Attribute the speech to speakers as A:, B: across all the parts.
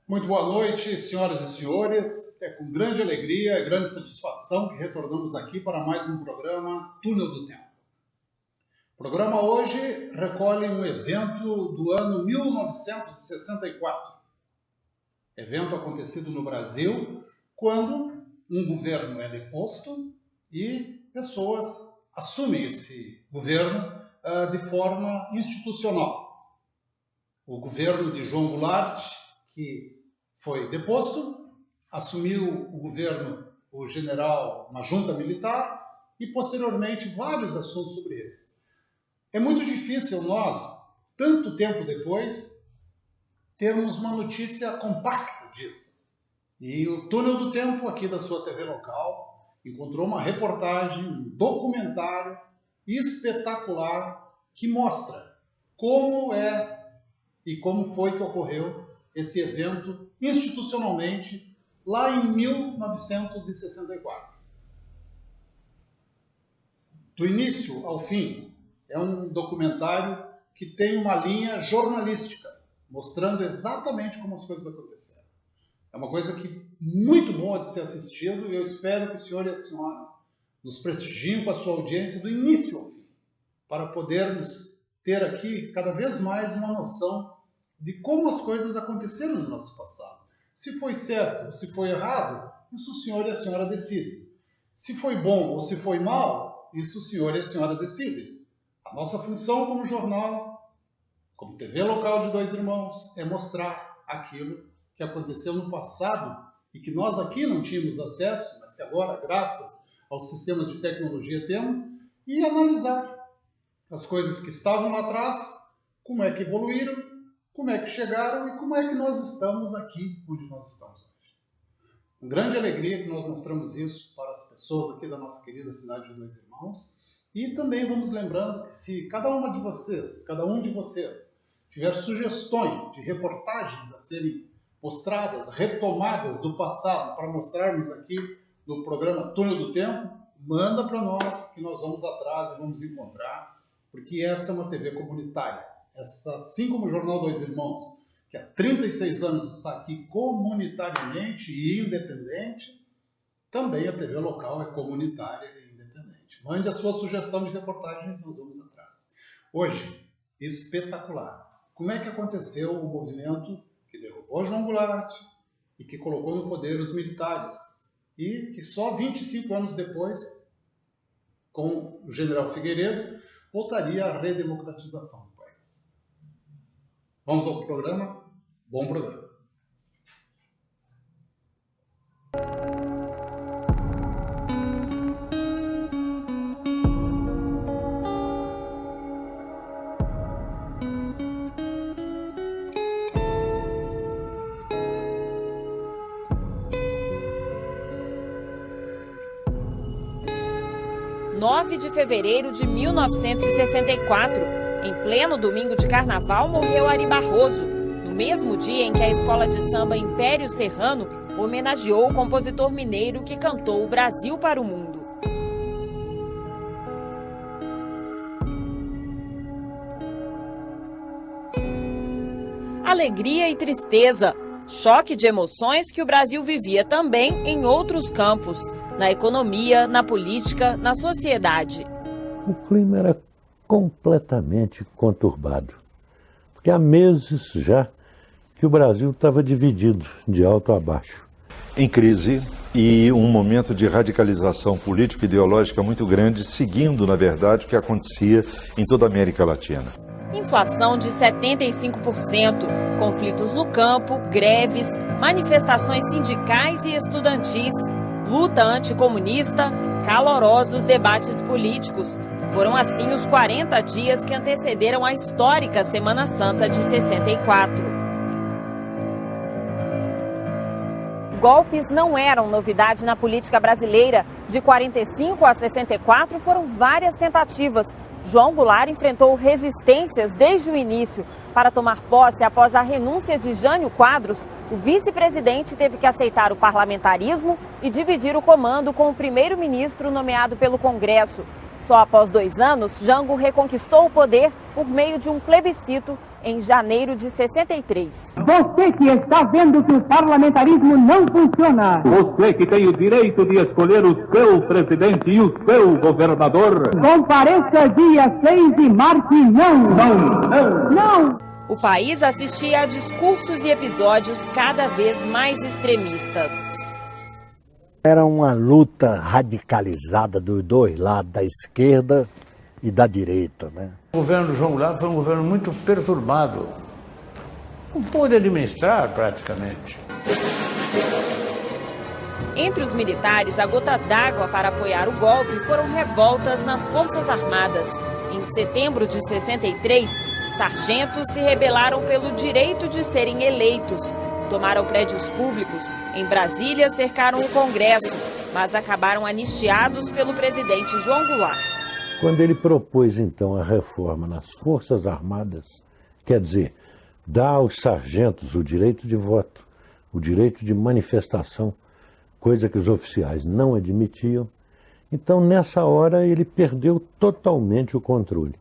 A: Muito boa noite, senhoras e senhores. É com grande alegria e grande satisfação que retornamos aqui para mais um programa Túnel do Tempo. O programa hoje recolhe um evento do ano 1964. Evento acontecido no Brasil quando um governo é deposto e pessoas assumem esse governo de forma institucional. O governo de João Goulart, que foi deposto, assumiu o governo o general, uma junta militar, e posteriormente vários assuntos sobre esse. É muito difícil nós, tanto tempo depois, termos uma notícia compacta disso. E o Túnel do Tempo, aqui da sua TV local, encontrou uma reportagem, um documentário espetacular que mostra como é e como foi que ocorreu esse evento institucionalmente lá em 1964. Do início ao fim, é um documentário que tem uma linha jornalística, mostrando exatamente como as coisas aconteceram. É uma coisa que muito boa de ser assistido e eu espero que o senhor e a senhora nos prestigiem com a sua audiência do início ao fim, para podermos ter aqui cada vez mais uma noção de como as coisas aconteceram no nosso passado. Se foi certo ou se foi errado, isso o senhor e a senhora decidem. Se foi bom ou se foi mal, isso o senhor e a senhora decidem. A nossa função como jornal, como TV local de Dois Irmãos, é mostrar aquilo que aconteceu no passado e que nós aqui não tínhamos acesso, mas que agora, graças aos sistemas de tecnologia, temos, e analisar as coisas que estavam lá atrás, como é que evoluíram, como é que chegaram e como é que nós estamos aqui onde nós estamos hoje. Com grande alegria que nós mostramos isso para as pessoas aqui da nossa querida cidade de Dois Irmãos. E também vamos lembrando que se cada um de vocês tiver sugestões de reportagens a serem mostradas, retomadas do passado para mostrarmos aqui no programa Túnel do Tempo, manda para nós que nós vamos atrás e vamos encontrar, porque essa é uma TV comunitária. Assim como o Jornal Dois Irmãos, que há 36 anos está aqui comunitariamente e independente, também a TV local é comunitária e independente. Mande a sua sugestão de reportagens, nós vamos atrás. Hoje, espetacular. Como é que aconteceu o movimento que derrubou João Goulart e que colocou no poder os militares e que só 25 anos depois, com o general Figueiredo, voltaria à redemocratização. Vamos ao programa? Bom programa.
B: – 9 de fevereiro de 1964. Em pleno domingo de carnaval, morreu Ari Barroso, no mesmo dia em que a escola de samba Império Serrano homenageou o compositor mineiro que cantou o Brasil para o mundo. Alegria e tristeza, choque de emoções que o Brasil vivia também em outros campos, na economia, na política, na sociedade.
C: O clima era completamente conturbado, porque há meses já que o Brasil estava dividido de alto a baixo.
D: Em crise e um momento de radicalização política e ideológica muito grande, seguindo, na verdade, o que acontecia em toda a América Latina.
B: Inflação de 75%, conflitos no campo, greves, manifestações sindicais e estudantis, luta anticomunista, calorosos debates políticos. Foram assim os 40 dias que antecederam a histórica Semana Santa de 64. Golpes não eram novidade na política brasileira. De 45 a 64 foram várias tentativas. João Goulart enfrentou resistências desde o início. Para tomar posse após a renúncia de Jânio Quadros, o vice-presidente teve que aceitar o parlamentarismo e dividir o comando com o primeiro-ministro nomeado pelo Congresso. Só após 2 anos, Jango reconquistou o poder por meio de um plebiscito em janeiro de 63.
E: Você que está vendo que o parlamentarismo não funciona.
F: Você que tem o direito de escolher o seu presidente e o seu governador.
E: Compareça dia 6 e marque não. Não.
B: O país assistia a discursos e episódios cada vez mais extremistas.
G: Era uma luta radicalizada dos dois lados, da esquerda e da direita, né?
H: O governo João Goulart foi um governo muito perturbado. Não pôde administrar praticamente.
B: Entre os militares, a gota d'água para apoiar o golpe foram revoltas nas Forças Armadas. Em setembro de 63, sargentos se rebelaram pelo direito de serem eleitos. Tomaram prédios públicos. Em Brasília, cercaram o Congresso, mas acabaram anistiados pelo presidente João Goulart.
C: Quando ele propôs, então, a reforma nas Forças Armadas, quer dizer, dar aos sargentos o direito de voto, o direito de manifestação, coisa que os oficiais não admitiam, então, nessa hora, ele perdeu totalmente o controle.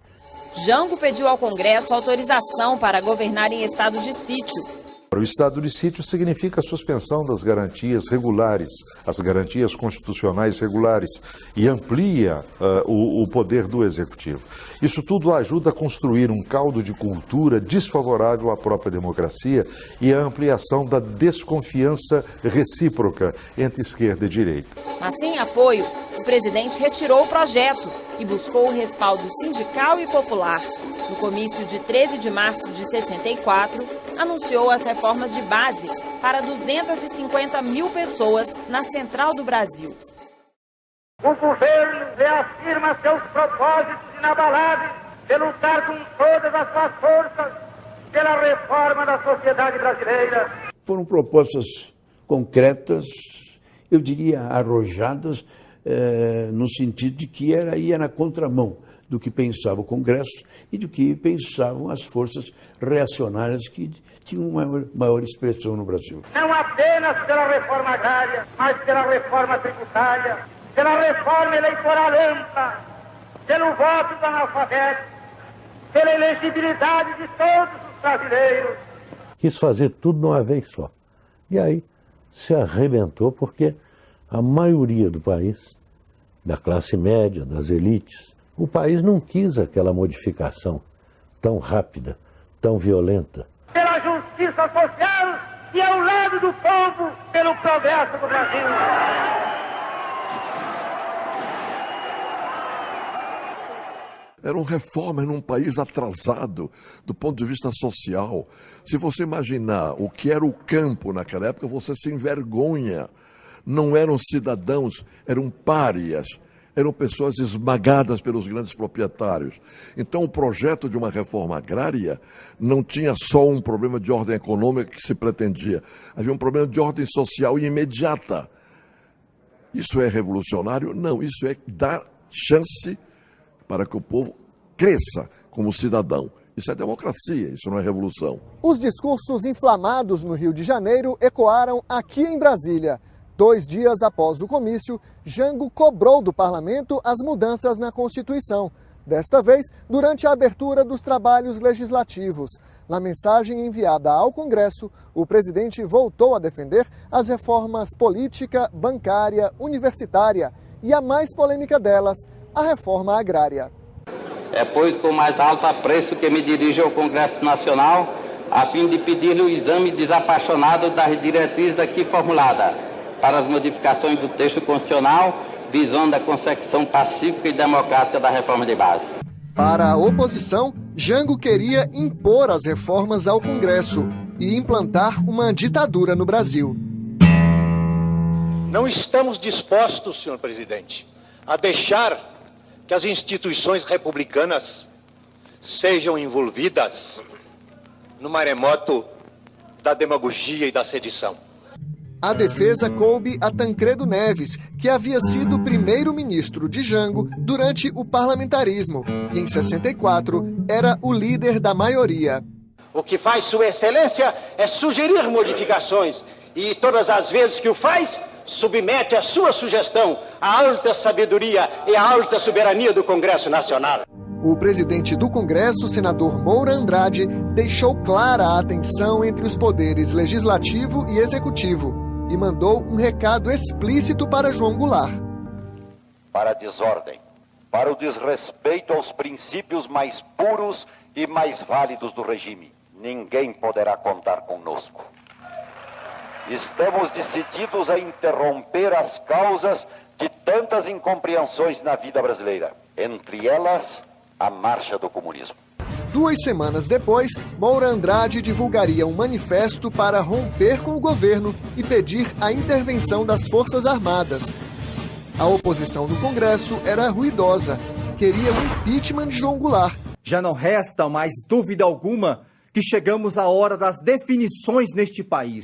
B: Jango pediu ao Congresso autorização para governar em estado de sítio.
D: O estado de sítio significa a suspensão das garantias regulares, as garantias constitucionais regulares, e amplia o poder do executivo. Isso tudo ajuda a construir um caldo de cultura desfavorável à própria democracia e a ampliação da desconfiança recíproca entre esquerda e direita.
B: Mas sem apoio, o presidente retirou o projeto e buscou o respaldo sindical e popular. No comício de 13 de março de 64, anunciou as reformas de base para 250 mil pessoas na Central do Brasil.
I: O governo reafirma seus propósitos inabaláveis de lutar com todas as suas forças pela reforma da sociedade brasileira.
J: Foram propostas concretas, eu diria arrojadas, no sentido de que ia na contramão do que pensava o Congresso e do que pensavam as forças reacionárias que tinham uma maior expressão no Brasil.
I: Não apenas pela reforma agrária, mas pela reforma tributária, pela reforma eleitoral ampla, pelo voto do analfabeto, pela elegibilidade de todos os brasileiros.
C: Quis fazer tudo de uma vez só. E aí se arrebentou porque a maioria do país, da classe média, das elites, o país não quis aquela modificação tão rápida, tão violenta.
I: Pela justiça social e ao lado do povo, pelo progresso do Brasil.
K: Eram reformas num país atrasado do ponto de vista social. Se você imaginar o que era o campo naquela época, você se envergonha. Não eram cidadãos, eram párias. Eram pessoas esmagadas pelos grandes proprietários. Então, o projeto de uma reforma agrária não tinha só um problema de ordem econômica que se pretendia. Havia um problema de ordem social imediata. Isso é revolucionário? Não, isso é dar chance para que o povo cresça como cidadão. Isso é democracia, isso não é revolução.
L: Os discursos inflamados no Rio de Janeiro ecoaram aqui em Brasília. 2 dias após o comício, Jango cobrou do parlamento as mudanças na Constituição, desta vez durante a abertura dos trabalhos legislativos. Na mensagem enviada ao Congresso, o presidente voltou a defender as reformas política, bancária, universitária e a mais polêmica delas, a reforma agrária.
M: É, pois, com mais alto apreço que me dirijo ao Congresso Nacional, a fim de pedir-lhe o exame desapaixonado das diretrizes aqui formuladas, para as modificações do texto constitucional, visando a consecução pacífica e democrática da reforma de base.
L: Para a oposição, Jango queria impor as reformas ao Congresso e implantar uma ditadura no Brasil.
N: Não estamos dispostos, senhor presidente, a deixar que as instituições republicanas sejam envolvidas no maremoto da demagogia e da sedição.
L: A defesa coube a Tancredo Neves, que havia sido primeiro-ministro de Jango durante o parlamentarismo e, em 64, era o líder da maioria.
N: O que faz Sua Excelência é sugerir modificações e, todas as vezes que o faz, submete a sua sugestão à alta sabedoria e à alta soberania do Congresso Nacional.
L: O presidente do Congresso, senador Moura Andrade, deixou clara a tensão entre os poderes legislativo e executivo e mandou um recado explícito para João Goulart.
O: Para a desordem, para o desrespeito aos princípios mais puros e mais válidos do regime, ninguém poderá contar conosco. Estamos decididos a interromper as causas de tantas incompreensões na vida brasileira, entre elas a marcha do comunismo.
L: 2 semanas depois, Moura Andrade divulgaria um manifesto para romper com o governo e pedir a intervenção das Forças Armadas. A oposição no Congresso era ruidosa, queria o impeachment de João Goulart.
P: Já não resta mais dúvida alguma que chegamos à hora das definições neste país.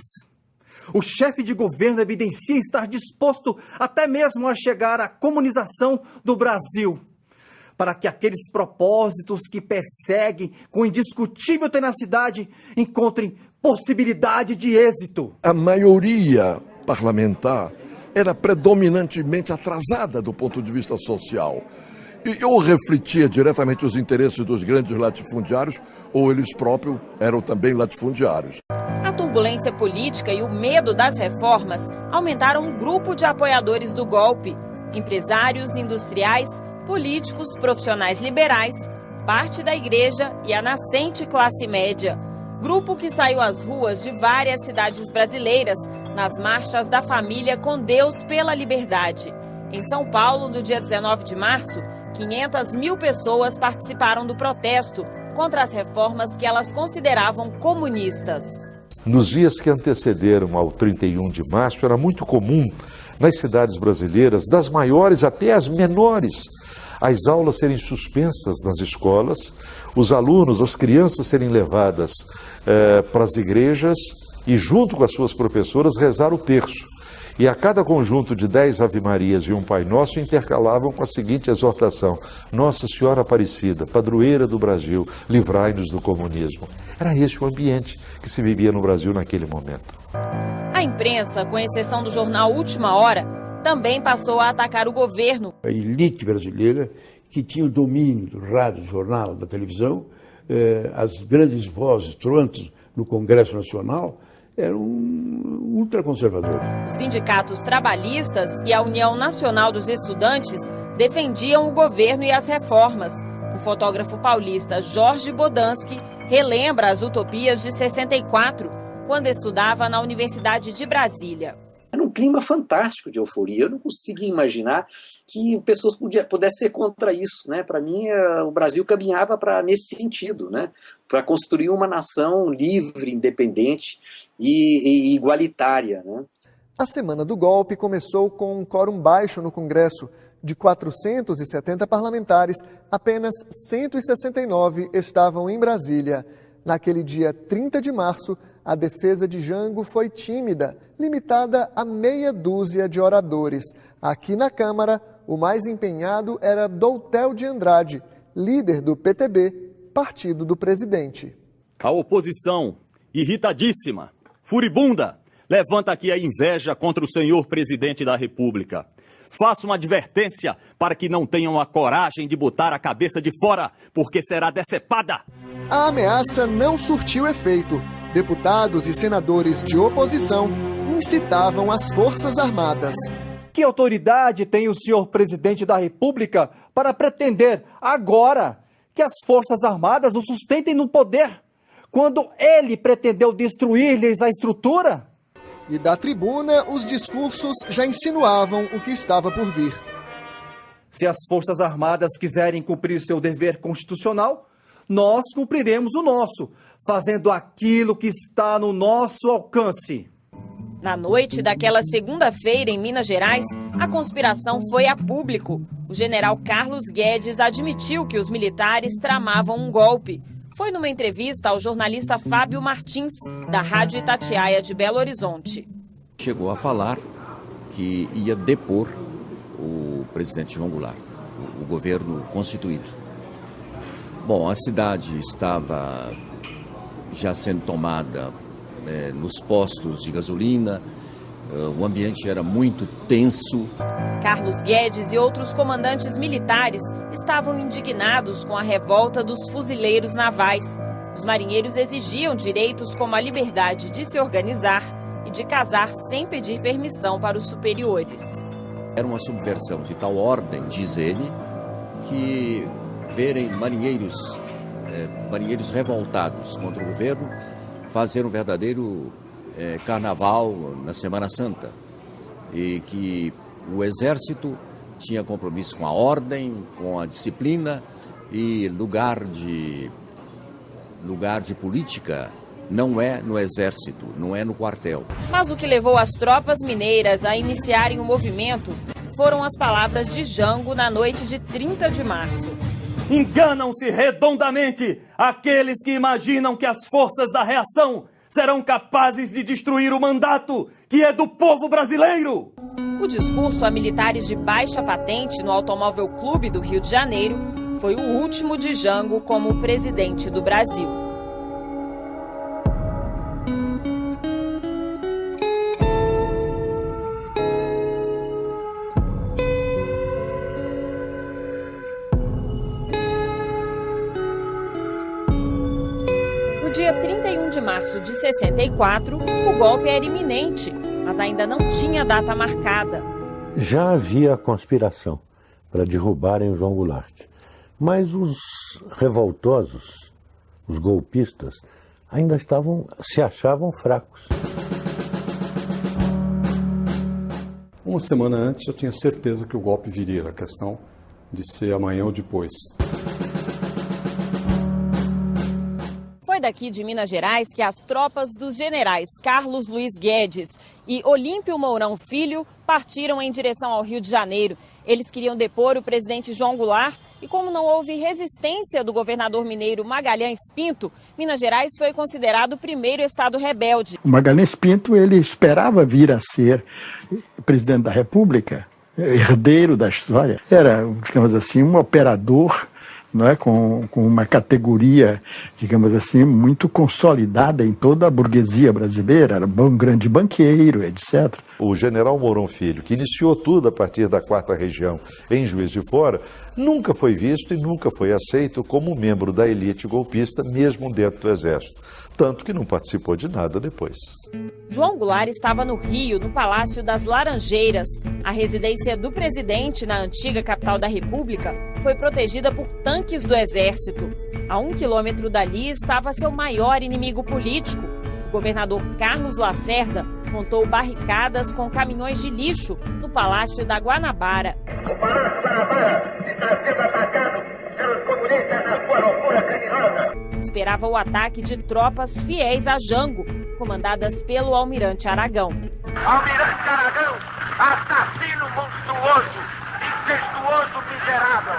P: O chefe de governo evidencia estar disposto até mesmo a chegar à comunização do Brasil, para que aqueles propósitos que perseguem com indiscutível tenacidade encontrem possibilidade de êxito.
K: A maioria parlamentar era predominantemente atrasada do ponto de vista social. E ou refletia diretamente os interesses dos grandes latifundiários, ou eles próprios eram também latifundiários.
B: A turbulência política e o medo das reformas aumentaram um grupo de apoiadores do golpe. Empresários, industriais, políticos, profissionais liberais, parte da igreja e a nascente classe média. Grupo que saiu às ruas de várias cidades brasileiras nas marchas da família com Deus pela liberdade. Em São Paulo, no dia 19 de março, 500 mil pessoas participaram do protesto contra as reformas que elas consideravam comunistas.
D: Nos dias que antecederam ao 31 de março, era muito comum nas cidades brasileiras, das maiores até as menores, as aulas serem suspensas nas escolas, os alunos, as crianças serem levadas para as igrejas e, junto com as suas professoras, rezar o terço. E a cada conjunto de 10 Ave-Marias e um Pai Nosso intercalavam com a seguinte exortação: Nossa Senhora Aparecida, padroeira do Brasil, livrai-nos do comunismo. Era esse o ambiente que se vivia no Brasil naquele momento.
B: A imprensa, com exceção do jornal Última Hora, também passou a atacar o governo.
J: A elite brasileira, que tinha o domínio do rádio, do jornal, da televisão, as grandes vozes troantes no Congresso Nacional, eram ultraconservadores.
B: Os sindicatos trabalhistas e a União Nacional dos Estudantes defendiam o governo e as reformas. O fotógrafo paulista Jorge Bodansky relembra as utopias de 64, quando estudava na Universidade de Brasília.
Q: Era um clima fantástico de euforia. Eu não conseguia imaginar que pessoas pudessem ser contra isso, né? Para mim, o Brasil caminhava nesse sentido, né? Para construir uma nação livre, independente e igualitária, né?
L: A semana do golpe começou com um quórum baixo no Congresso. De 470 parlamentares, apenas 169 estavam em Brasília. Naquele dia 30 de março, a defesa de Jango foi tímida, limitada a meia dúzia de oradores. Aqui na Câmara, o mais empenhado era Doutel de Andrade, líder do PTB, partido do presidente.
R: A oposição, irritadíssima, furibunda, levanta aqui a inveja contra o senhor presidente da República. Faço uma advertência para que não tenham a coragem de botar a cabeça de fora, porque será decepada.
L: A ameaça não surtiu efeito. Deputados e senadores de oposição incitavam as Forças Armadas.
P: Que autoridade tem o senhor presidente da República para pretender agora que as Forças Armadas o sustentem no poder, quando ele pretendeu destruir-lhes a estrutura?
L: E da tribuna, os discursos já insinuavam o que estava por vir.
P: Se as Forças Armadas quiserem cumprir seu dever constitucional, nós cumpriremos o nosso, fazendo aquilo que está no nosso alcance.
B: Na noite daquela segunda-feira, em Minas Gerais, a conspiração foi a público. O general Carlos Guedes admitiu que os militares tramavam um golpe. Foi numa entrevista ao jornalista Fábio Martins, da Rádio Itatiaia de Belo Horizonte.
S: Chegou a falar que ia depor o presidente João Goulart, o governo constituído. Bom, a cidade estava já sendo tomada nos postos de gasolina, O ambiente era muito tenso.
B: Carlos Guedes e outros comandantes militares estavam indignados com a revolta dos fuzileiros navais. Os marinheiros exigiam direitos como a liberdade de se organizar e de casar sem pedir permissão para os superiores.
S: Era uma subversão de tal ordem, diz ele, que verem marinheiros revoltados contra o governo fazer um verdadeiro carnaval na Semana Santa, e que o Exército tinha compromisso com a ordem, com a disciplina, e lugar de política não é no Exército, não é no quartel.
B: Mas o que levou as tropas mineiras a iniciarem o movimento foram as palavras de Jango na noite de 30 de março.
R: Enganam-se redondamente aqueles que imaginam que as forças da reação serão capazes de destruir o mandato que é do povo brasileiro.
B: O discurso a militares de baixa patente no Automóvel Clube do Rio de Janeiro foi o último de Jango como presidente do Brasil. No dia 31 de março de 64, o golpe era iminente, mas ainda não tinha data marcada.
C: Já havia a conspiração para derrubarem o João Goulart, mas os revoltosos, os golpistas, ainda se achavam fracos.
T: Uma semana antes eu tinha certeza que o golpe viria, a questão de ser amanhã ou depois.
B: Foi daqui de Minas Gerais que as tropas dos generais Carlos Luiz Guedes e Olímpio Mourão Filho partiram em direção ao Rio de Janeiro. Eles queriam depor o presidente João Goulart e, como não houve resistência do governador mineiro Magalhães Pinto, Minas Gerais foi considerado o primeiro estado rebelde.
U: O Magalhães Pinto, ele esperava vir a ser presidente da República, herdeiro da história. Era, digamos assim, um operador, não é, com uma categoria, digamos assim, muito consolidada em toda a burguesia brasileira, era um grande banqueiro, etc.
D: O general Mourão Filho, que iniciou tudo a partir da 4ª Região em Juiz de Fora, nunca foi visto e nunca foi aceito como membro da elite golpista, mesmo dentro do Exército. Tanto que não participou de nada depois.
B: João Goulart estava no Rio, no Palácio das Laranjeiras. A residência do presidente na antiga capital da República foi protegida por tanques do Exército. A 1 quilômetro dali estava seu maior inimigo político. O governador Carlos Lacerda montou barricadas com caminhões de lixo no Palácio da Guanabara.
I: O Palácio Guanabara está sendo atacado pelos comunistas na sua loucura criminosa.
B: Esperava o ataque de tropas fiéis a Jango, comandadas pelo almirante Aragão.
I: Almirante Aragão, assassino monstruoso, incestuoso miserável.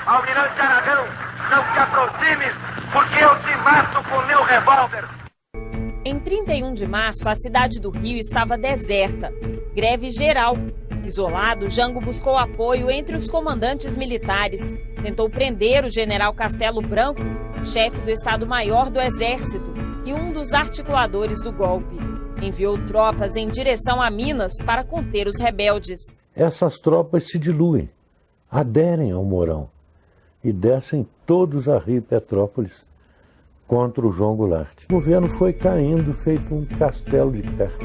I: Almirante Aragão, não te aproximes, porque eu te mato com meu revólver.
B: Em 31 de março, a cidade do Rio estava deserta. Greve geral. Isolado, Jango buscou apoio entre os comandantes militares. Tentou prender o general Castelo Branco, chefe do Estado-Maior do Exército e um dos articuladores do golpe. Enviou tropas em direção a Minas para conter os rebeldes.
C: Essas tropas se diluem, aderem ao Mourão e descem todos a Rio Petrópolis contra o João Goulart. O governo foi caindo feito um castelo de cartas.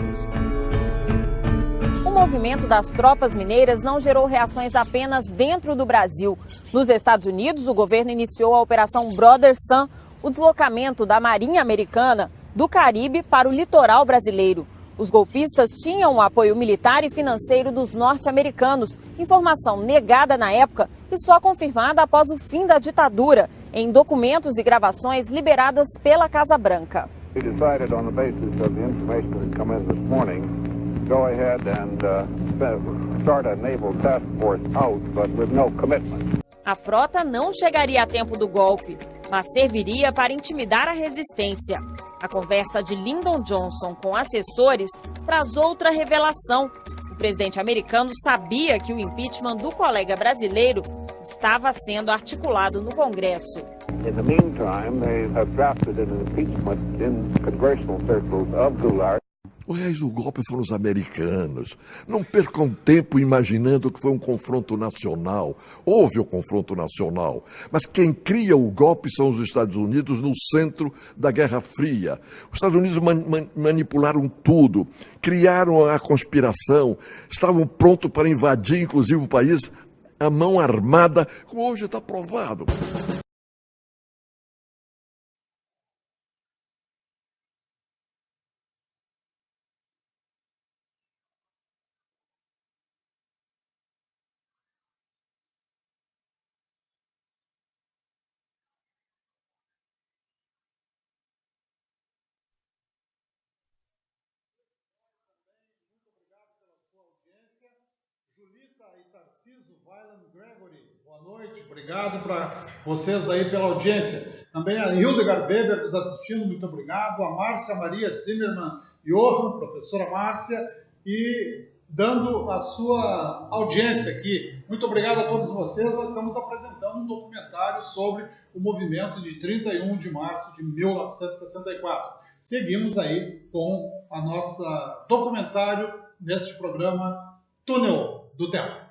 B: O movimento das tropas mineiras não gerou reações apenas dentro do Brasil. Nos Estados Unidos, o governo iniciou a Operação Brother Sun, o deslocamento da Marinha Americana do Caribe para o litoral brasileiro. Os golpistas tinham o apoio militar e financeiro dos norte-americanos, informação negada na época e só confirmada após o fim da ditadura, em documentos e gravações liberadas pela Casa Branca.
V: Go ahead and start a naval task force out, but with no commitment.
B: A frota não chegaria a tempo do golpe, mas serviria para intimidar a resistência. A conversa de Lyndon Johnson com assessores traz outra revelação. O presidente americano sabia que o impeachment do colega brasileiro estava sendo articulado no Congresso.
V: In the meantime, they have drafted an impeachment in congressional circles of Goulart.
K: O golpe foram os americanos. Não percam tempo imaginando que foi um confronto nacional. Houve o confronto nacional. Mas quem cria o golpe são os Estados Unidos no centro da Guerra Fria. Os Estados Unidos manipularam tudo, criaram a conspiração, estavam prontos para invadir, inclusive, o país à mão armada, como hoje está provado.
A: Boa noite, obrigado para vocês aí pela audiência. Também a Hildegard Weber nos assistindo, muito obrigado. A Márcia Maria Zimmermann Johann, professora Márcia, e dando a sua audiência aqui. Muito obrigado a todos vocês. Nós estamos apresentando um documentário sobre o movimento de 31 de março de 1964. Seguimos aí com a nossa documentário neste programa Túnel do Tempo.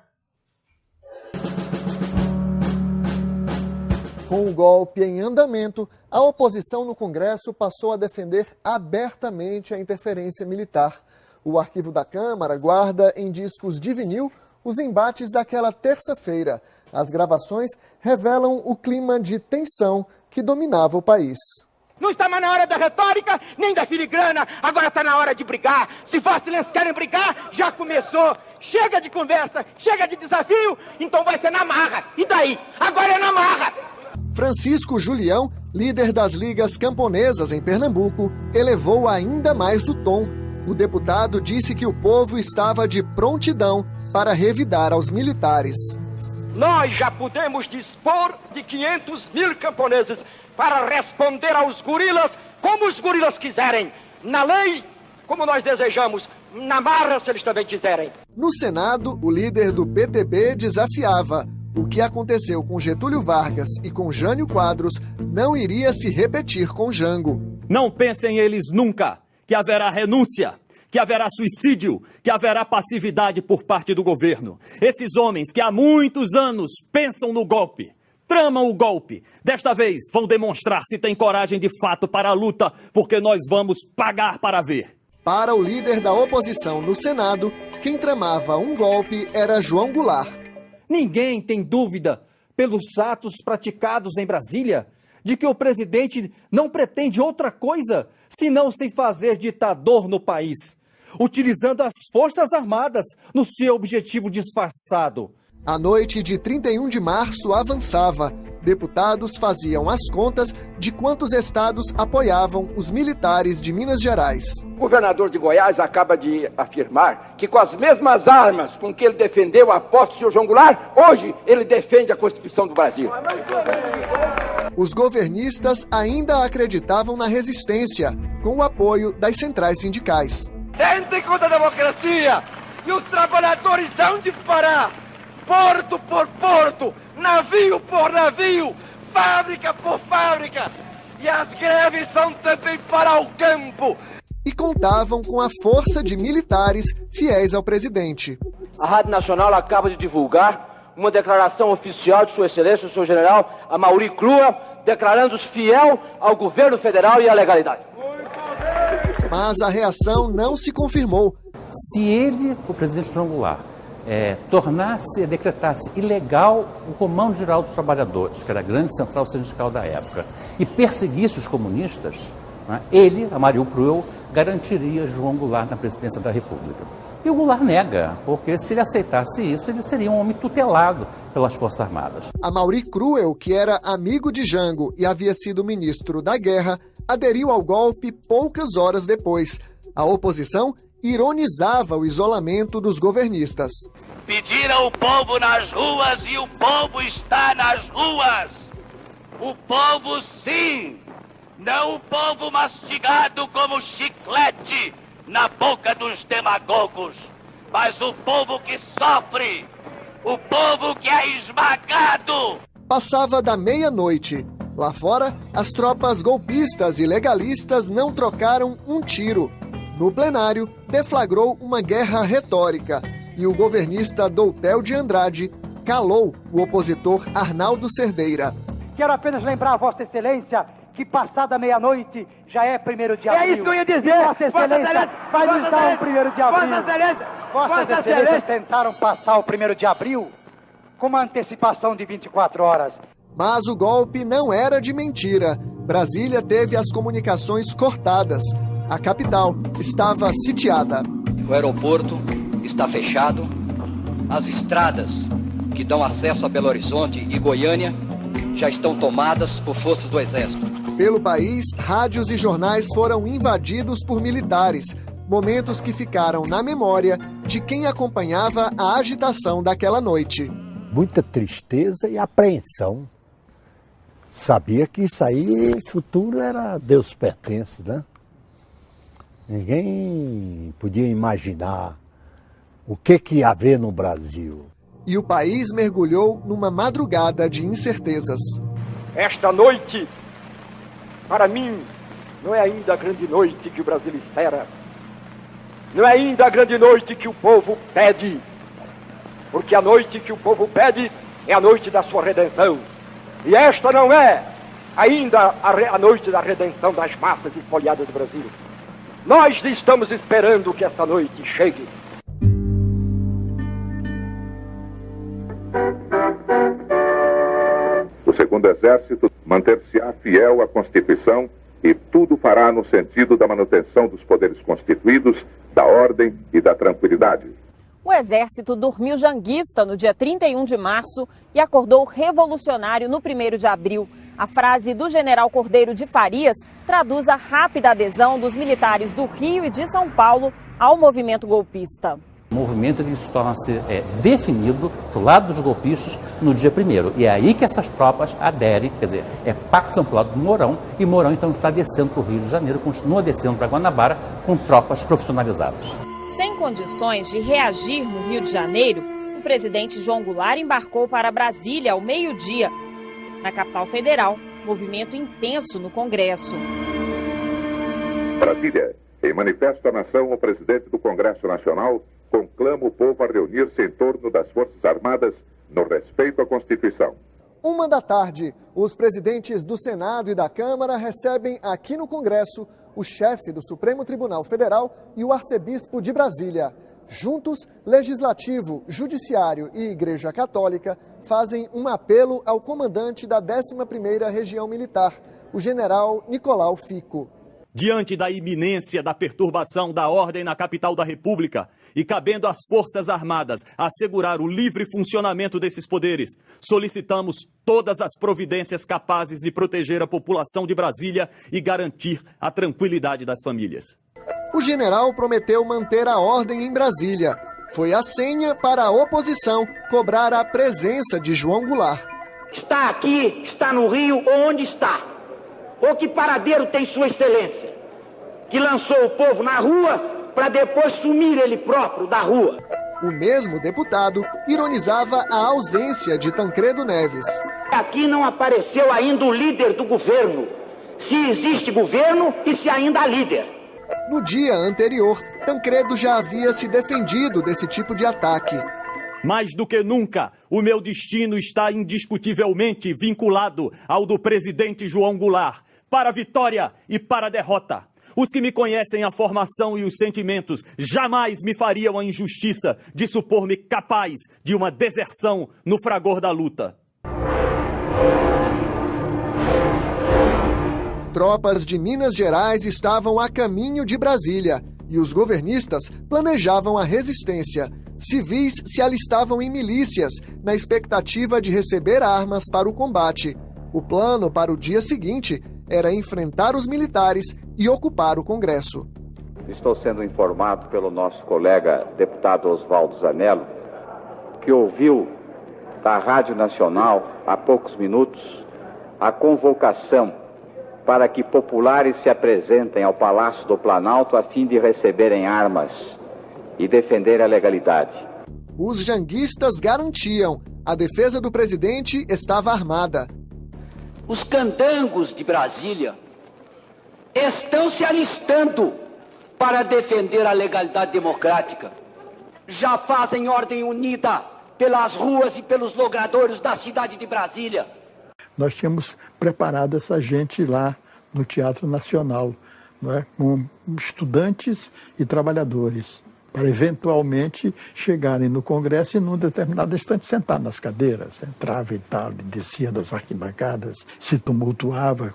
L: Com o golpe em andamento, a oposição no Congresso passou a defender abertamente a interferência militar. O arquivo da Câmara guarda em discos de vinil os embates daquela terça-feira. As gravações revelam o clima de tensão que dominava o país.
I: Não está mais na hora da retórica, nem da filigrana. Agora está na hora de brigar. Se Vossos querem brigar, já começou. Chega de conversa, chega de desafio, então vai ser na marra. E daí? Agora é na marra.
L: Francisco Julião, líder das ligas camponesas em Pernambuco, elevou ainda mais o tom. O deputado disse que o povo estava de prontidão para revidar aos militares.
I: Nós já podemos dispor de 500 mil camponeses para responder aos gorilas como os gorilas quiserem. Na lei, como nós desejamos. Na marra, se eles também quiserem.
L: No Senado, o líder do PTB desafiava. O que aconteceu com Getúlio Vargas e com Jânio Quadros não iria se repetir com Jango.
R: Não pensem eles nunca que haverá renúncia, que haverá suicídio, que haverá passividade por parte do governo. Esses homens que há muitos anos pensam no golpe, tramam o golpe, desta vez vão demonstrar se têm coragem de fato para a luta, porque nós vamos pagar para ver.
L: Para o líder da oposição no Senado, quem tramava um golpe era João Goulart.
P: Ninguém tem dúvida, pelos atos praticados em Brasília, de que o presidente não pretende outra coisa senão se fazer ditador no país, utilizando as Forças Armadas no seu objetivo disfarçado.
L: A noite de 31 de março avançava. Deputados faziam as contas de quantos estados apoiavam os militares de Minas Gerais.
I: O governador de Goiás acaba de afirmar que com as mesmas armas com que ele defendeu a posse do senhor João Goulart, hoje ele defende a Constituição do Brasil.
L: Os governistas ainda acreditavam na resistência, com o apoio das centrais sindicais.
I: Tentem contra a democracia e os trabalhadores hão de parar. Porto por porto, navio por navio, fábrica por fábrica. E as greves são também para o campo.
L: E contavam com a força de militares fiéis ao presidente.
I: A Rádio Nacional acaba de divulgar uma declaração oficial de Sua Excelência, o senhor general Amaury Cruel, declarando-se fiel ao governo federal e à legalidade.
L: Mas a reação não se confirmou.
F: Se ele, o presidente João Goulart, decretasse ilegal o Comando Geral dos Trabalhadores, que era a grande central sindical da época, e perseguisse os comunistas, né, ele, Amaury Cruel, garantiria João Goulart na presidência da República. E o Goulart nega, porque se ele aceitasse isso, ele seria um homem tutelado pelas Forças Armadas.
L: Amaury Cruel, que era amigo de Jango e havia sido ministro da Guerra, aderiu ao golpe poucas horas depois. A oposição ironizava o isolamento dos governistas.
I: Pediram o povo nas ruas e o povo está nas ruas. O povo sim, não o povo mastigado como chiclete na boca dos demagogos, mas o povo que sofre, o povo que é esmagado.
L: Passava da meia-noite. Lá fora, as tropas golpistas e legalistas não trocaram um tiro. No plenário, deflagrou uma guerra retórica e o governista Doutel de Andrade calou o opositor Arnaldo Cerdeira.
E: Quero apenas lembrar a Vossa Excelência que passada meia-noite já é 1º de abril.
I: É isso que eu ia dizer.
E: Vossa Excelência vai nos dar o 1º de abril. Vossas Excelências tentaram passar o 1º de abril com uma antecipação de 24 horas.
L: Mas o golpe não era de mentira. Brasília teve as comunicações cortadas. A capital estava sitiada.
G: O aeroporto está fechado. As estradas que dão acesso a Belo Horizonte e Goiânia já estão tomadas por forças do Exército.
L: Pelo país, rádios e jornais foram invadidos por militares, momentos que ficaram na memória de quem acompanhava a agitação daquela noite.
U: Muita tristeza e apreensão. Sabia que isso aí, futuro era Deus pertence, né? Ninguém podia imaginar o que ia haver no Brasil.
L: E o país mergulhou numa madrugada de incertezas.
W: Esta noite, para mim, não é ainda a grande noite que o Brasil espera. Não é ainda a grande noite que o povo pede. Porque a noite que o povo pede é a noite da sua redenção. E esta não é ainda a noite da redenção das massas espoliadas do Brasil. Nós estamos esperando que essa noite chegue.
X: O segundo exército manter-se-á fiel à Constituição e tudo fará no sentido da manutenção dos poderes constituídos, da ordem e da tranquilidade.
B: O Exército dormiu janguista no dia 31 de março e acordou revolucionário no 1º de abril. A frase do general Cordeiro de Farias traduz a rápida adesão dos militares do Rio e de São Paulo ao movimento golpista.
F: O movimento ele se torna-se definido do lado dos golpistas no dia 1º. E é aí que essas tropas aderem, quer dizer, passam para o lado do Mourão, e Mourão então está descendo para o Rio de Janeiro, continua descendo para Guanabara com tropas profissionalizadas.
B: Sem condições de reagir no Rio de Janeiro, o presidente João Goulart embarcou para Brasília ao meio-dia. Na capital federal, movimento intenso no Congresso.
X: Brasília, em manifesto à nação, o presidente do Congresso Nacional conclama o povo a reunir-se em torno das Forças Armadas no respeito à Constituição.
L: 13h, os presidentes do Senado e da Câmara recebem aqui no Congresso o chefe do Supremo Tribunal Federal e o arcebispo de Brasília. Juntos, Legislativo, Judiciário e Igreja Católica fazem um apelo ao comandante da 11ª Região Militar, o general Nicolau Fico.
R: Diante da iminência da perturbação da ordem na capital da República e cabendo às Forças Armadas assegurar o livre funcionamento desses poderes, solicitamos todas as providências capazes de proteger a população de Brasília e garantir a tranquilidade das famílias.
L: O general prometeu manter a ordem em Brasília. Foi a senha para a oposição cobrar a presença de João Goulart.
I: Está aqui, está no Rio, ou onde está? Ou que paradeiro tem Sua Excelência, que lançou o povo na rua para depois sumir ele próprio da rua?
L: O mesmo deputado ironizava a ausência de Tancredo Neves.
I: Aqui não apareceu ainda o líder do governo. Se existe governo e se ainda há líder.
L: No dia anterior, Tancredo já havia se defendido desse tipo de ataque.
R: Mais do que nunca, o meu destino está indiscutivelmente vinculado ao do presidente João Goulart, para a vitória e para a derrota. Os que me conhecem a formação e os sentimentos jamais me fariam a injustiça de supor-me capaz de uma deserção no fragor da luta.
L: Tropas de Minas Gerais estavam a caminho de Brasília e os governistas planejavam a resistência. Civis se alistavam em milícias, na expectativa de receber armas para o combate. O plano para o dia seguinte era enfrentar os militares e ocupar o Congresso.
Y: Estou sendo informado pelo nosso colega deputado Oswaldo Zanello, que ouviu da Rádio Nacional, há poucos minutos, a convocação para que populares se apresentem ao Palácio do Planalto a fim de receberem armas e defender a legalidade.
L: Os janguistas garantiam, a defesa do presidente estava armada.
Z: Os candangos de Brasília estão se alistando
G: para defender a legalidade democrática. Já fazem ordem unida pelas ruas e pelos logradouros da cidade de Brasília.
U: Nós tínhamos preparado essa gente lá no Teatro Nacional, não é? Com estudantes e trabalhadores, para eventualmente chegarem no Congresso e num determinado instante sentar nas cadeiras. Entrava e tal, descia das arquibancadas, se tumultuava.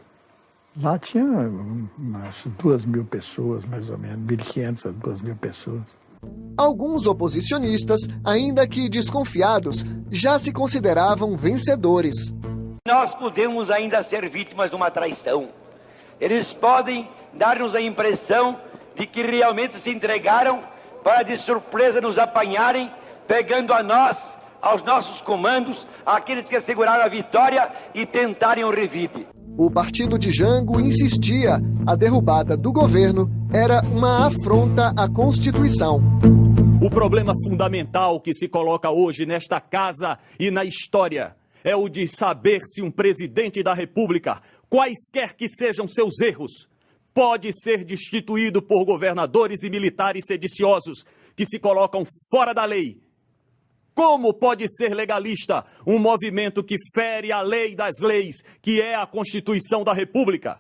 U: Lá tinha umas 2.000 pessoas, mais ou menos, 1.500 a 2.000 pessoas.
L: Alguns oposicionistas, ainda que desconfiados, já se consideravam vencedores.
H: Nós podemos ainda ser vítimas de uma traição. Eles podem dar-nos a impressão de que realmente se entregaram para de surpresa nos apanharem, pegando a nós, aos nossos comandos, aqueles que asseguraram a vitória e tentarem o revide.
L: O partido de Jango insistia, a derrubada do governo era uma afronta à Constituição.
R: O problema fundamental que se coloca hoje nesta casa e na história é o de saber se um presidente da República, quaisquer que sejam seus erros, pode ser destituído por governadores e militares sediciosos que se colocam fora da lei. Como pode ser legalista um movimento que fere a lei das leis, que é a Constituição da República?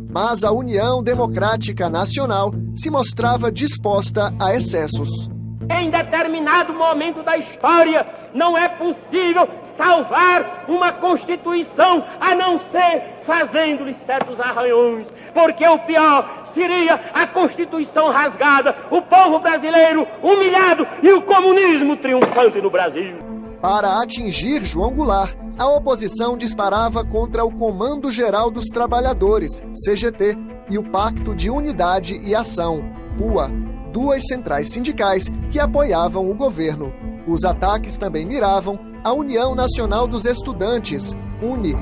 L: Mas a União Democrática Nacional se mostrava disposta a excessos.
I: Em determinado momento da história, não é possível salvar uma Constituição a não ser fazendo-lhe certos arranhões, porque o pior seria a Constituição rasgada, o povo brasileiro humilhado e o comunismo triunfante no Brasil.
L: Para atingir João Goulart, a oposição disparava contra o Comando Geral dos Trabalhadores, CGT, e o Pacto de Unidade e Ação, PUA, duas centrais sindicais que apoiavam o governo. Os ataques também miravam a União Nacional dos Estudantes, UNE.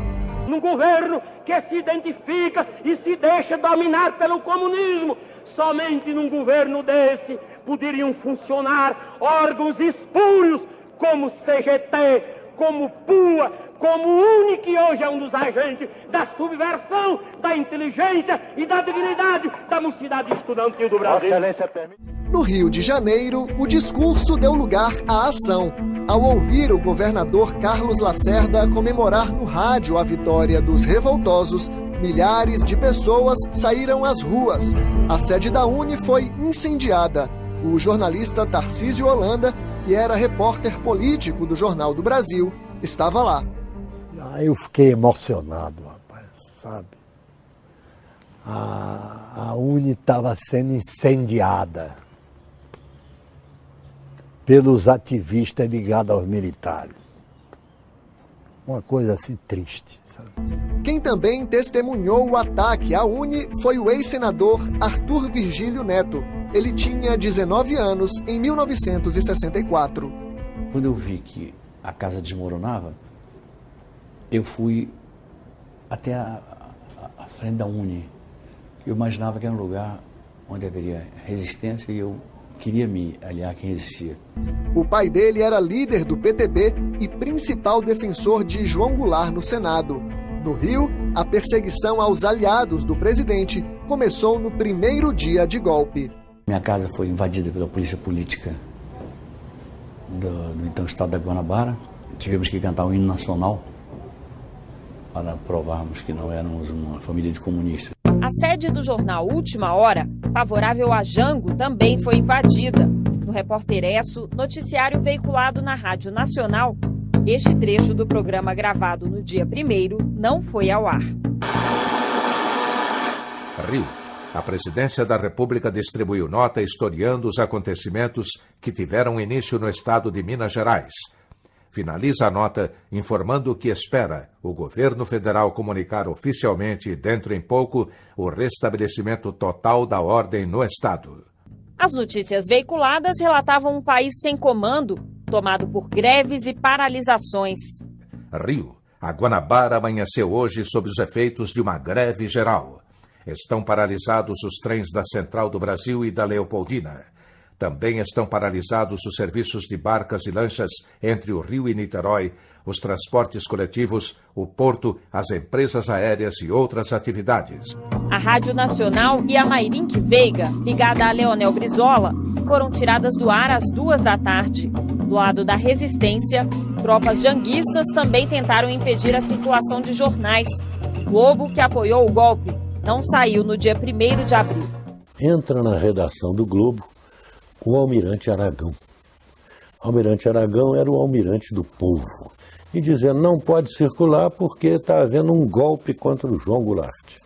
I: Num governo que se identifica e se deixa dominar pelo comunismo, somente num governo desse poderiam funcionar órgãos espúrios como CGT, como PUA, como UNE, que hoje é um dos agentes da subversão, da inteligência e da dignidade da mocidade estudantil do Brasil.
L: No Rio de Janeiro, o discurso deu lugar à ação. Ao ouvir o governador Carlos Lacerda comemorar no rádio a vitória dos revoltosos, milhares de pessoas saíram às ruas. A sede da UNE foi incendiada. O jornalista Tarcísio Holanda, que era repórter político do Jornal do Brasil, estava lá.
U: Aí eu fiquei emocionado, rapaz, sabe? A UNE estava sendo incendiada pelos ativistas ligados aos militares. Uma coisa assim triste, sabe?
L: Quem também testemunhou o ataque à UNE foi o ex-senador Arthur Virgílio Neto. Ele tinha 19 anos em 1964.
J: Quando eu vi que a casa desmoronava, eu fui até a frente da UNE. Eu imaginava que era um lugar onde haveria resistência e eu queria me aliar a quem existia.
L: O pai dele era líder do PTB e principal defensor de João Goulart no Senado. No Rio, a perseguição aos aliados do presidente começou no primeiro dia de golpe.
J: Minha casa foi invadida pela polícia política do então estado da Guanabara. Tivemos que cantar um hino nacional para provarmos que não éramos uma família de comunistas.
B: A sede do jornal Última Hora, favorável a Jango, também foi invadida. No Repórter Esso, noticiário veiculado na Rádio Nacional, este trecho do programa gravado no dia 1º não foi ao ar.
M: Rio. A Presidência da República distribuiu nota historiando os acontecimentos que tiveram início no estado de Minas Gerais. Finaliza a nota informando que espera o governo federal comunicar oficialmente, dentro em pouco, o restabelecimento total da ordem no estado.
B: As notícias veiculadas relatavam um país sem comando, tomado por greves e paralisações.
M: Rio. A Guanabara amanheceu hoje sob os efeitos de uma greve geral. Estão paralisados os trens da Central do Brasil e da Leopoldina. Também estão paralisados os serviços de barcas e lanchas entre o Rio e Niterói, os transportes coletivos, o porto, as empresas aéreas e outras atividades.
B: A Rádio Nacional e a Mairink Veiga, ligada a Leonel Brizola, foram tiradas do ar às 14h. Do lado da resistência, tropas janguistas também tentaram impedir a circulação de jornais. O Globo, que apoiou o golpe, não saiu no dia 1º de abril.
C: Entra na redação do Globo o almirante Aragão. O almirante Aragão era o almirante do povo. E dizendo, não pode circular porque está havendo um golpe contra o João Goulart.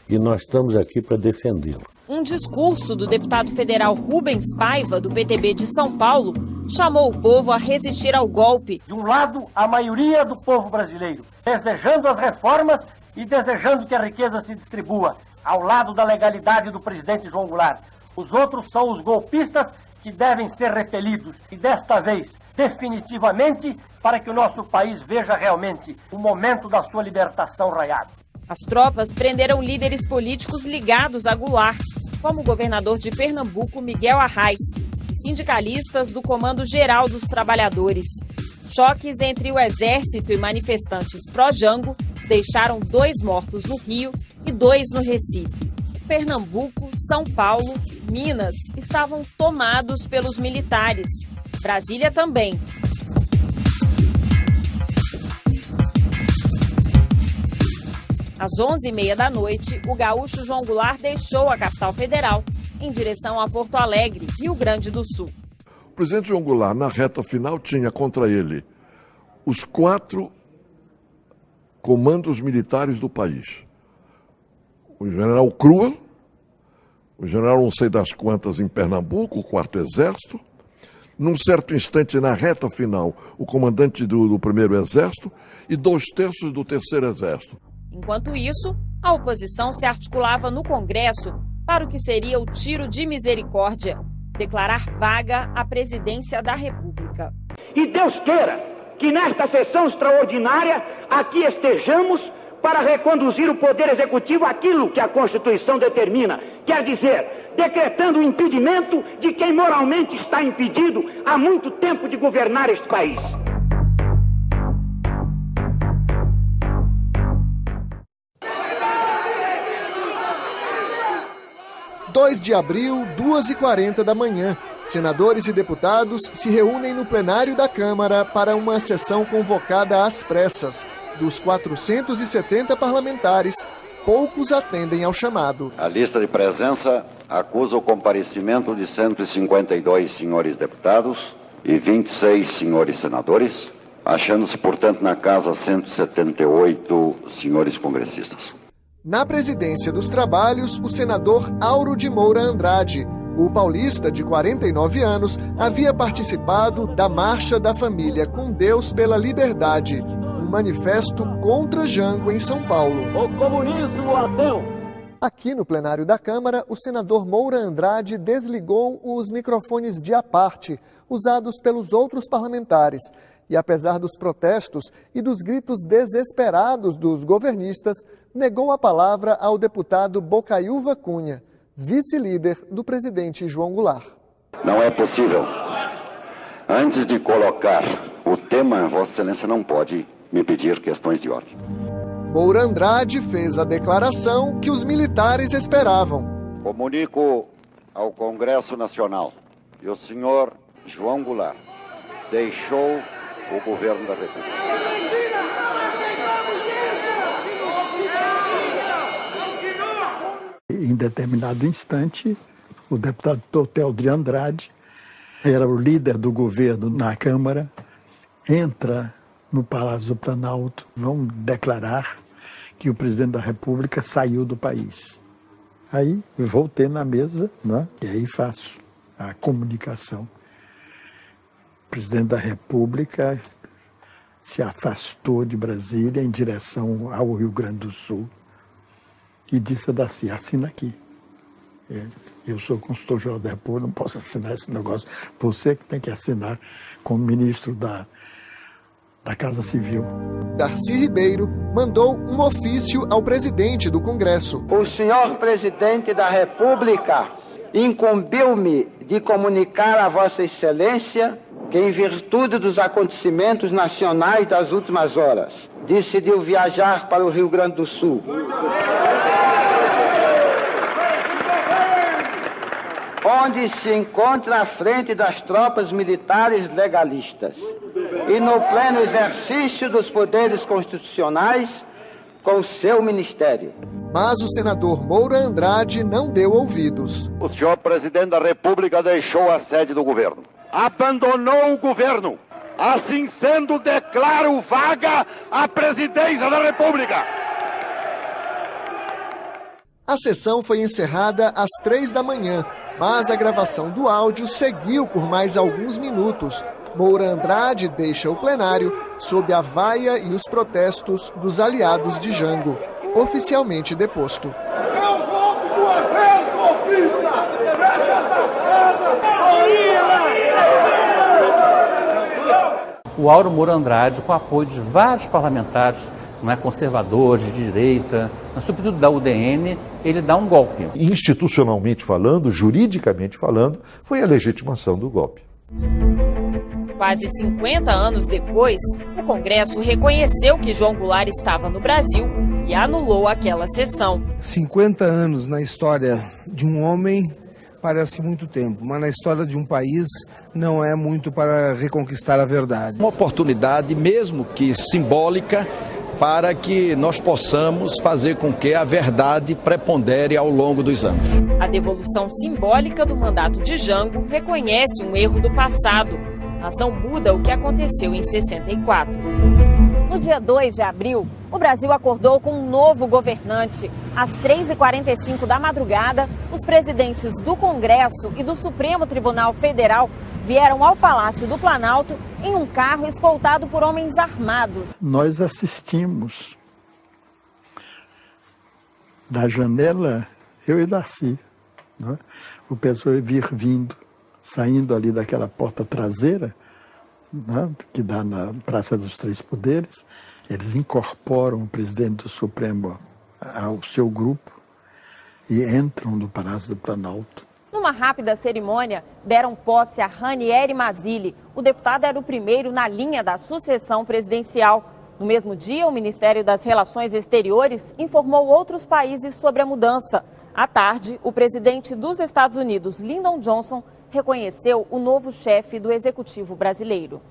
C: E nós estamos aqui para defendê-lo.
B: Um discurso do deputado federal Rubens Paiva, do PTB de São Paulo, chamou o povo a resistir ao golpe.
N: De um lado, a maioria do povo brasileiro, desejando as reformas e desejando que a riqueza se distribua, ao lado da legalidade do presidente João Goulart. Os outros são os golpistas que devem ser repelidos. E desta vez, definitivamente, para que o nosso país veja realmente o momento da sua libertação raiado.
B: As tropas prenderam líderes políticos ligados a Goulart, como o governador de Pernambuco, Miguel Arraes, e sindicalistas do Comando Geral dos Trabalhadores. Choques entre o exército e manifestantes pró-Jango deixaram 2 mortos no Rio e 2 no Recife. Pernambuco, São Paulo, Minas estavam tomados pelos militares. Brasília também. Às 11h30 da noite, o gaúcho João Goulart deixou a capital federal em direção a Porto Alegre, Rio Grande do Sul.
K: O presidente João Goulart, na reta final, tinha contra ele os 4 comandos militares do país. O general Cruel, o general não sei das quantas em Pernambuco, o 4º Exército. Num certo instante, na reta final, o comandante do 1º Exército e 2/3 do 3º Exército.
B: Enquanto isso, a oposição se articulava no Congresso para o que seria o tiro de misericórdia, declarar vaga a presidência da República.
W: E Deus queira que nesta sessão extraordinária aqui estejamos para reconduzir o Poder Executivo àquilo que a Constituição determina, quer dizer, decretando o impedimento de quem moralmente está impedido há muito tempo de governar este país.
L: 2 de abril, 2h40 da manhã. Senadores e deputados se reúnem no plenário da Câmara para uma sessão convocada às pressas. Dos 470 parlamentares, poucos atendem ao chamado.
Y: A lista de presença acusa o comparecimento de 152 senhores deputados e 26 senhores senadores, achando-se, portanto, na casa 178 senhores congressistas.
L: Na presidência dos trabalhos, o senador Auro de Moura Andrade. O paulista, de 49 anos, havia participado da Marcha da Família com Deus pela Liberdade, um manifesto contra Jango em São Paulo.
W: O comunismo ateu.
L: Aqui no plenário da Câmara, o senador Moura Andrade desligou os microfones de à parte, usados pelos outros parlamentares. E apesar dos protestos e dos gritos desesperados dos governistas, negou a palavra ao deputado Bocaiúva Cunha, vice-líder do presidente João Goulart.
Y: Não é possível. Antes de colocar o tema, Vossa Excelência não pode me pedir questões de ordem.
L: Moura Andrade fez a declaração que os militares esperavam.
Y: Comunico ao Congresso Nacional que o senhor João Goulart deixou o governo da República.
U: Em determinado instante, o deputado Totel de Andrade, era o líder do governo na Câmara, entra no Palácio do Planalto, vão declarar que o presidente da República saiu do país. Aí voltei na mesa, né? E aí faço a comunicação. O presidente da República se afastou de Brasília em direção ao Rio Grande do Sul e disse a Daci, assina aqui. Eu sou consultor-geral da República, não posso assinar esse negócio. Você que tem que assinar como ministro da Casa Civil.
L: Darcy Ribeiro mandou um ofício ao presidente do Congresso.
E: O senhor presidente da República incumbiu-me de comunicar a Vossa Excelência que, em virtude dos acontecimentos nacionais das últimas horas, decidiu viajar para o Rio Grande do Sul. onde se encontra à frente das tropas militares legalistas e no pleno exercício dos poderes constitucionais com seu ministério.
L: Mas o senador Moura Andrade não deu ouvidos.
W: O senhor presidente da República deixou a sede do governo. Abandonou o governo. Assim sendo, declaro vaga a presidência da República.
L: A sessão foi encerrada às 3 da manhã, mas a gravação do áudio seguiu por mais alguns minutos. Moura Andrade deixa o plenário sob a vaia e os protestos dos aliados de Jango, oficialmente deposto.
I: Eu volto duas vezes, golpista! Fecha essa
F: O Auro Moura Andrade, com o apoio de vários parlamentares, não é, conservadores, de direita, mas sobretudo da UDN, ele dá um golpe.
D: Institucionalmente falando, juridicamente falando, foi a legitimação do golpe.
B: Quase 50 anos depois, o Congresso reconheceu que João Goulart estava no Brasil e anulou aquela sessão.
O: 50 anos na história de um homem parece muito tempo, mas na história de um país não é muito para reconquistar a verdade.
Q: Uma oportunidade, mesmo que simbólica, para que nós possamos fazer com que a verdade prepondere ao longo dos anos.
B: A devolução simbólica do mandato de Jango reconhece um erro do passado, mas não muda o que aconteceu em 64. No dia 2 de abril, o Brasil acordou com um novo governante. Às 3h45 da madrugada, os presidentes do Congresso e do Supremo Tribunal Federal vieram ao Palácio do Planalto em um carro escoltado por homens armados.
U: Nós assistimos da janela, eu e Darcy, né? O pessoal vir vindo, saindo ali daquela porta traseira, né, que dá na Praça dos Três Poderes. Eles incorporam o presidente do Supremo ao seu grupo e entram no Palácio do Planalto.
B: Numa rápida cerimônia, deram posse a Ranieri Mazzilli. O deputado era o primeiro na linha da sucessão presidencial. No mesmo dia, o Ministério das Relações Exteriores informou outros países sobre a mudança. À tarde, o presidente dos Estados Unidos, Lyndon Johnson, reconheceu o novo chefe do Executivo brasileiro.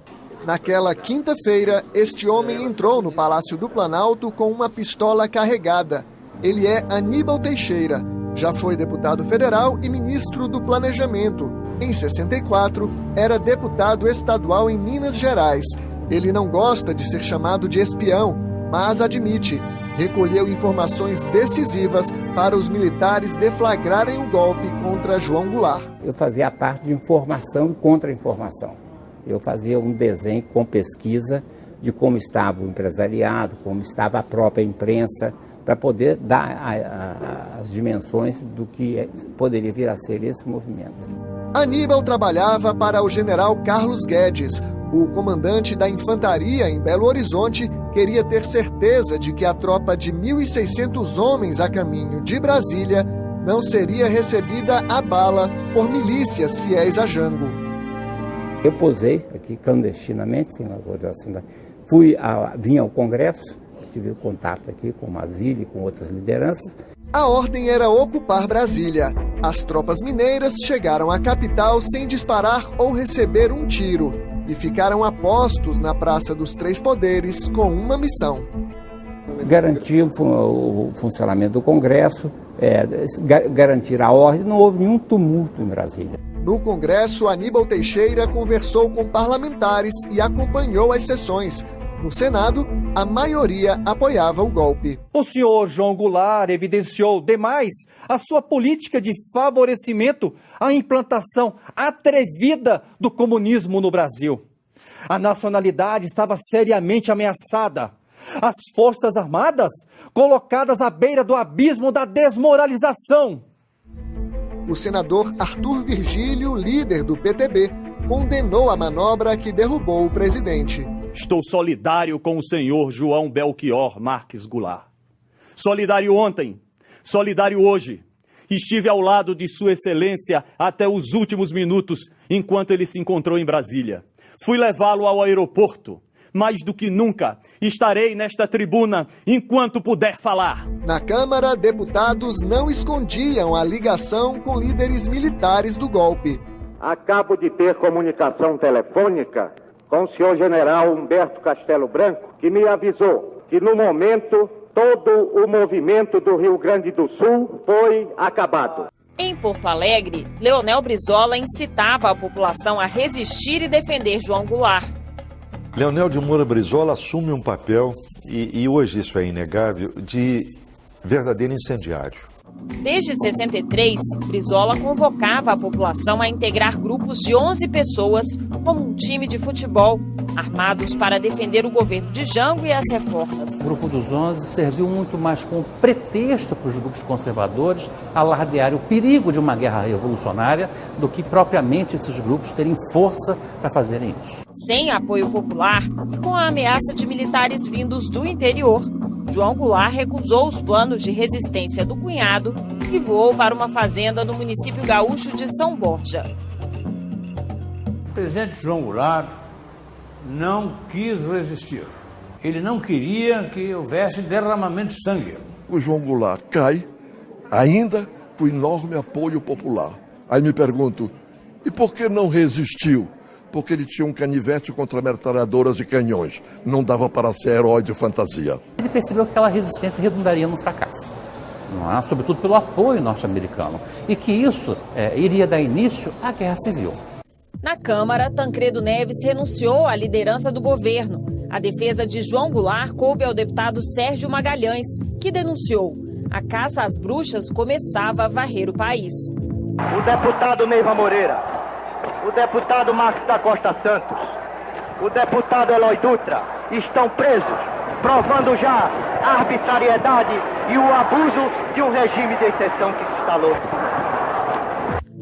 L: Naquela quinta-feira, este homem entrou no Palácio do Planalto com uma pistola carregada. Ele é Aníbal Teixeira. Já foi deputado federal e ministro do Planejamento. Em 64, era deputado estadual em Minas Gerais. Ele não gosta de ser chamado de espião, mas admite. Recolheu informações decisivas para os militares deflagrarem o golpe contra João Goulart.
S: Eu fazia a parte de informação e contra-informação. Eu fazia um desenho com pesquisa de como estava o empresariado, como estava a própria imprensa, para poder dar as dimensões do que poderia vir a ser esse movimento.
L: Aníbal trabalhava para o general Carlos Guedes. O comandante da infantaria em Belo Horizonte queria ter certeza de que a tropa de 1.600 homens a caminho de Brasília não seria recebida a bala por milícias fiéis a Jango.
S: Eu posei aqui clandestinamente, sem uma coisa assim, vim ao Congresso, tive contato aqui com Mazzilli, com outras lideranças.
L: A ordem era ocupar Brasília. As tropas mineiras chegaram à capital sem disparar ou receber um tiro e ficaram a postos na Praça dos Três Poderes com uma missão.
S: Garantir o funcionamento do Congresso, garantir a ordem, não houve nenhum tumulto em Brasília.
L: No Congresso, Aníbal Teixeira conversou com parlamentares e acompanhou as sessões. No Senado, a maioria apoiava o golpe.
P: O senhor João Goulart evidenciou demais a sua política de favorecimento à implantação atrevida do comunismo no Brasil. A nacionalidade estava seriamente ameaçada. As Forças Armadas colocadas à beira do abismo da desmoralização.
L: O senador Arthur Virgílio, líder do PTB, condenou a manobra que derrubou o presidente.
R: Estou solidário com o senhor João Belchior Marques Goulart. Solidário ontem, solidário hoje. Estive ao lado de Sua Excelência até os últimos minutos, enquanto ele se encontrou em Brasília. Fui levá-lo ao aeroporto. mais do que nunca, estarei nesta tribuna enquanto puder falar.
L: Na Câmara, deputados não escondiam a ligação com líderes militares do golpe.
A: Acabo de ter comunicação telefônica com o senhor general Humberto Castelo Branco, que me avisou que no momento todo o movimento do Rio Grande do Sul foi acabado.
B: Em Porto Alegre, Leonel Brizola incitava a população a resistir e defender João Goulart.
D: Leonel de Moura Brizola assume um papel, e hoje isso é inegável, de verdadeiro incendiário.
B: Desde 63, Brizola convocava a população a integrar grupos de 11 pessoas como um time de futebol, armados para defender o governo de Jango e as reformas.
F: O Grupo dos 11 serviu muito mais como pretexto para os grupos conservadores alardearem o perigo de uma guerra revolucionária do que propriamente esses grupos terem força para fazerem isso.
B: Sem apoio popular e com a ameaça de militares vindos do interior, João Goulart recusou os planos de resistência do cunhado e voou para uma fazenda no município gaúcho de São Borja.
G: O presidente João Goulart não quis resistir. Ele não queria que houvesse derramamento de sangue.
K: O João Goulart cai, ainda com enorme apoio popular. Aí me pergunto, e por que não resistiu? Porque ele tinha um canivete contra metralhadoras e canhões. Não dava para ser herói de fantasia.
F: Ele percebeu que aquela resistência redundaria no fracasso, não é? Sobretudo pelo apoio norte-americano, e que isso iria dar início à guerra civil.
B: Na Câmara, Tancredo Neves renunciou à liderança do governo. A defesa de João Goulart coube ao deputado Sérgio Magalhães, que denunciou: a caça às bruxas começava a varrer o país.
H: O deputado Neiva Moreira, o deputado Marcos da Costa Santos, o deputado Eloy Dutra estão presos, provando já a arbitrariedade e o abuso de um regime de exceção que se instalou.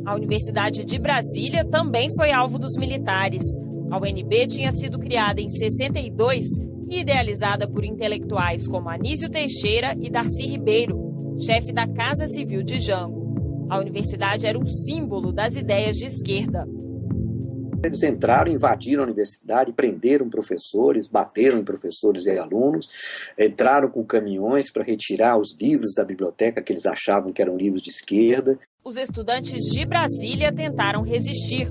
B: A Universidade de Brasília também foi alvo dos militares. A UNB tinha sido criada em 62 e idealizada por intelectuais como Anísio Teixeira e Darcy Ribeiro, chefe da Casa Civil de Jango. A universidade era um símbolo das ideias de esquerda.
T: Eles entraram, invadiram a universidade, prenderam professores, bateram em professores e alunos, entraram com caminhões para retirar os livros da biblioteca que eles achavam que eram livros de esquerda.
B: Os estudantes de Brasília tentaram resistir.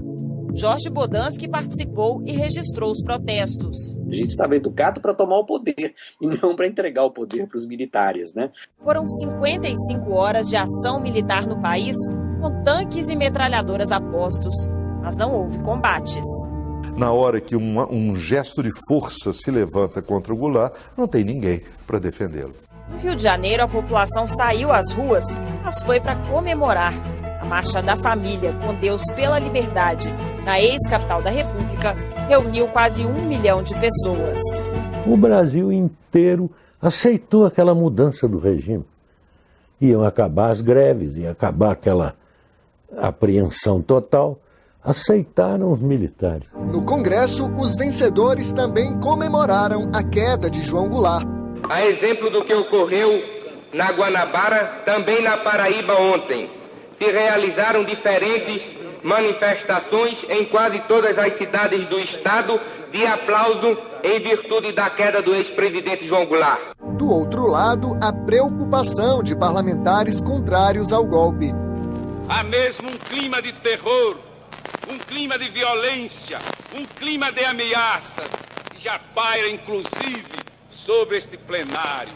B: Jorge Bodansky participou e registrou os protestos.
T: A gente estava educado para tomar o poder e não para entregar o poder para os militares, né?
B: Foram 55 horas de ação militar no país, com tanques e metralhadoras a postos, mas não houve combates.
D: Na hora que um gesto de força se levanta contra o Goulart, não tem ninguém para defendê-lo.
B: No Rio de Janeiro, a população saiu às ruas, mas foi para comemorar. A Marcha da Família, com Deus pela Liberdade, na ex-capital da República, reuniu quase 1 milhão de pessoas.
C: O Brasil inteiro aceitou aquela mudança do regime. Iam acabar as greves, ia acabar aquela apreensão total. Aceitaram os militares.
L: No Congresso, os vencedores também comemoraram a queda de João Goulart.
V: A exemplo do que ocorreu na Guanabara, também na Paraíba ontem, se realizaram diferentes manifestações em quase todas as cidades do estado de aplauso em virtude da queda do ex-presidente João Goulart.
L: Do outro lado, a preocupação de parlamentares contrários ao golpe.
X: Há mesmo um clima de terror, um clima de violência, um clima de ameaças que já paira inclusive sobre este plenário.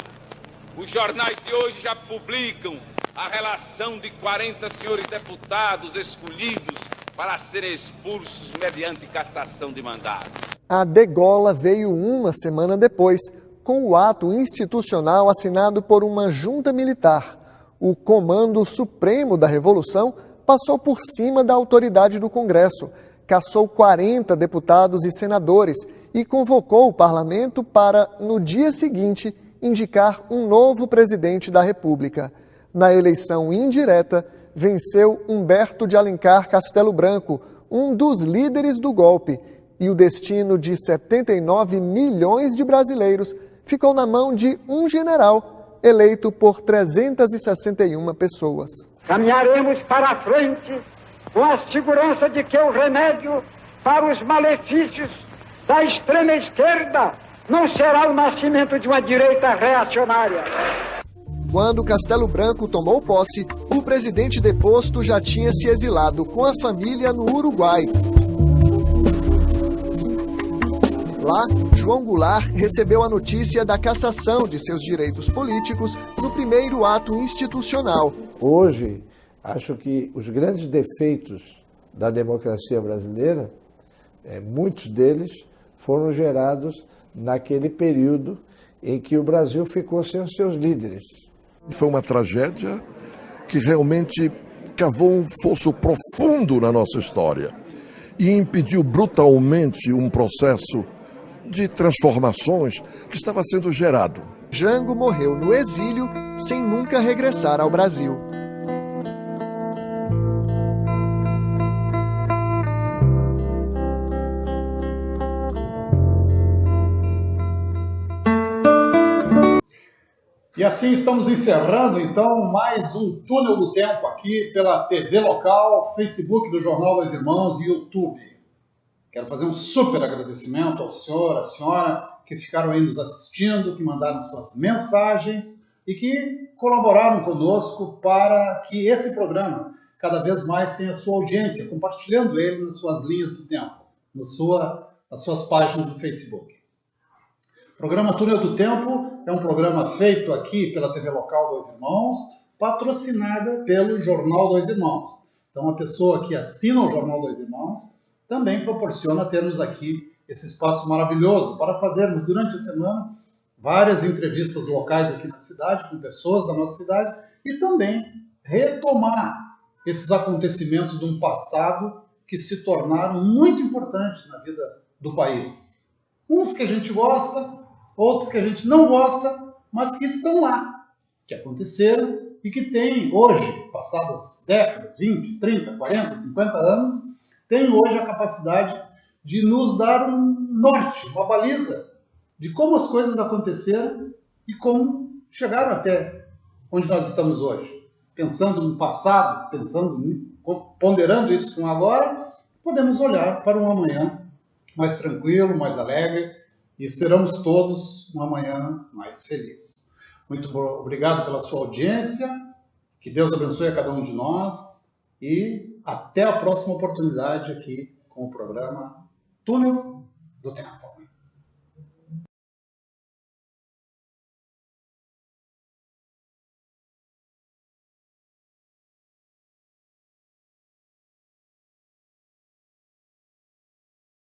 X: Os jornais de hoje já publicam a relação de 40 senhores deputados escolhidos para serem expulsos mediante cassação de mandato.
L: A degola veio uma semana depois, com o ato institucional assinado por uma junta militar. O Comando Supremo da Revolução passou por cima da autoridade do Congresso, cassou 40 deputados e senadores e convocou o parlamento para, no dia seguinte, indicar um novo presidente da República. Na eleição indireta, venceu Humberto de Alencar Castelo Branco, um dos líderes do golpe, e o destino de 79 milhões de brasileiros ficou na mão de um general eleito por 361 pessoas.
I: Caminharemos para a frente com a segurança de que o remédio para os malefícios da extrema esquerda não será o nascimento de uma direita reacionária.
L: Quando Castelo Branco tomou posse, o presidente deposto já tinha se exilado com a família no Uruguai. Lá, João Goulart recebeu a notícia da cassação de seus direitos políticos no primeiro ato institucional.
E: Hoje, acho que os grandes defeitos da democracia brasileira, muitos deles foram gerados naquele período em que o Brasil ficou sem os seus líderes.
K: Foi uma tragédia que realmente cavou um fosso profundo na nossa história e impediu brutalmente um processo de transformações que estava sendo gerado.
L: Jango morreu no exílio sem nunca regressar ao Brasil.
J: E assim estamos encerrando, então, mais um Túnel do Tempo aqui pela TV local, Facebook do Jornal Dois Irmãos e YouTube. Quero fazer um super agradecimento ao senhor, à senhora, que ficaram aí nos assistindo, que mandaram suas mensagens e que colaboraram conosco para que esse programa cada vez mais tenha sua audiência, compartilhando ele nas suas linhas do tempo, nas suas páginas do Facebook. O programa Túnel do Tempo é um programa feito aqui pela TV local Dois Irmãos, patrocinada pelo Jornal Dois Irmãos. Então, a pessoa que assina o Jornal Dois Irmãos também proporciona termos aqui esse espaço maravilhoso para fazermos durante a semana várias entrevistas locais aqui na cidade, com pessoas da nossa cidade, e também retomar esses acontecimentos de um passado que se tornaram muito importantes na vida do país. Uns que a gente gosta, outros que a gente não gosta, mas que estão lá, que aconteceram e que têm hoje, passadas décadas, 20, 30, 40, 50 anos, têm hoje a capacidade de nos dar um norte, uma baliza de como as coisas aconteceram e como chegaram até onde nós estamos hoje. Pensando no passado, ponderando isso com agora, podemos olhar para um amanhã mais tranquilo, mais alegre, e esperamos todos um amanhã mais feliz. Muito obrigado pela sua audiência, que Deus abençoe a cada um de nós e até a próxima oportunidade aqui com o programa Túnel do Tempo.